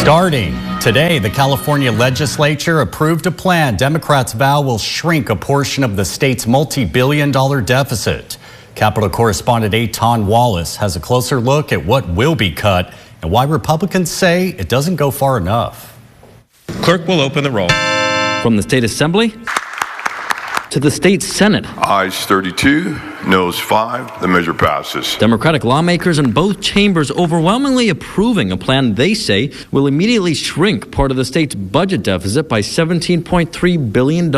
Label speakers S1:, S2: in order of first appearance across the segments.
S1: Starting today, the California legislature approved a plan Democrats vow will shrink a portion of the state's multi-billion-dollar deficit. Capitol correspondent Eitan Wallace has a closer look at what will be cut and why Republicans say it doesn't go far enough.
S2: Clerk will open the roll.
S3: From the state assembly to the state senate.
S4: Ayes 32, noes 5. The measure passes.
S3: Democratic lawmakers in both chambers overwhelmingly approving a plan they say will immediately shrink part of the state's budget deficit by $17.3 billion.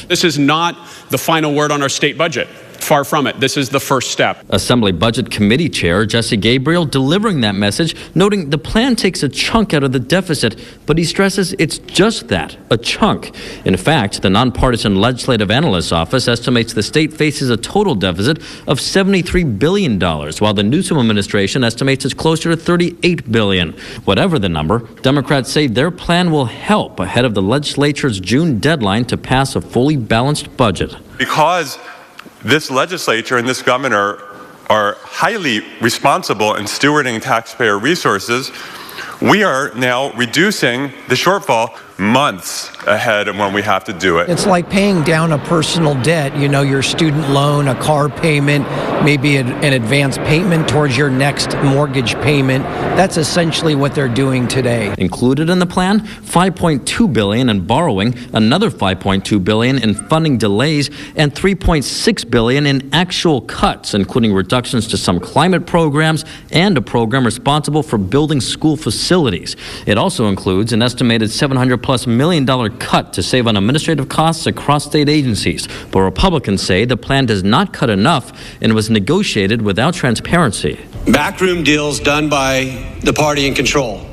S5: This is not the final word on our state budget. Far from it. This is the first step.
S3: Assembly Budget Committee Chair Jesse Gabriel delivering that message, noting the plan takes a chunk out of the deficit, but he stresses it's just that, a chunk. In fact, the nonpartisan Legislative Analyst's Office estimates the state faces a total deficit of $73 billion, while the Newsom administration estimates it's closer to $38 billion. Whatever the number, Democrats say their plan will help ahead of the legislature's June deadline to pass a fully balanced budget.
S6: Because this legislature and this governor are highly responsible in stewarding taxpayer resources, we are now reducing the shortfall months ahead of when we have to do it.
S7: It's like paying down a personal debt, you know, your student loan, a car payment, maybe an advance payment towards your next mortgage payment. That's essentially what they're doing today.
S3: Included in the plan, $5.2 billion in borrowing, another $5.2 billion in funding delays, and $3.6 billion in actual cuts, including reductions to some climate programs and a program responsible for building school facilities. It also includes an estimated $700+ million cut to save on administrative costs across state agencies. But Republicans say the plan does not cut enough and was negotiated without transparency.
S8: Backroom deals done by the party in control.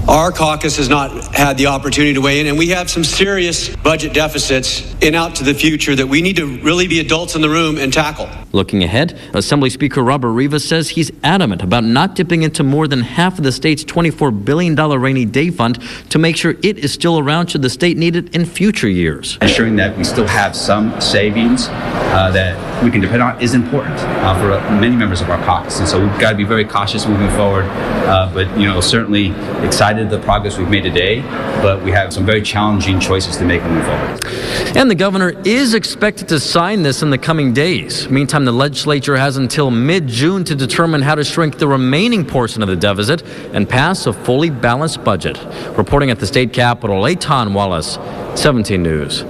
S8: Our caucus has not had the opportunity to weigh in, and we have some serious budget deficits in out to the future that we need to really be adults in the room and tackle.
S3: Looking ahead, Assembly Speaker Robert Rivas says he's adamant about not dipping into more than half of the state's $24 billion rainy day fund to make sure it is still around should the state need it in future years.
S9: Ensuring that we still have some savings that we can depend on is important for many members of our caucus, and so we've got to be very cautious moving forward, but certainly excited the progress we've made today, but we have some very challenging choices to make moving forward.
S3: And the governor is expected to sign this in the coming days. Meantime, the legislature has until mid-June to determine how to shrink the remaining portion of the deficit and pass a fully balanced budget. Reporting at the state capitol, Eitan Wallace, 17 News.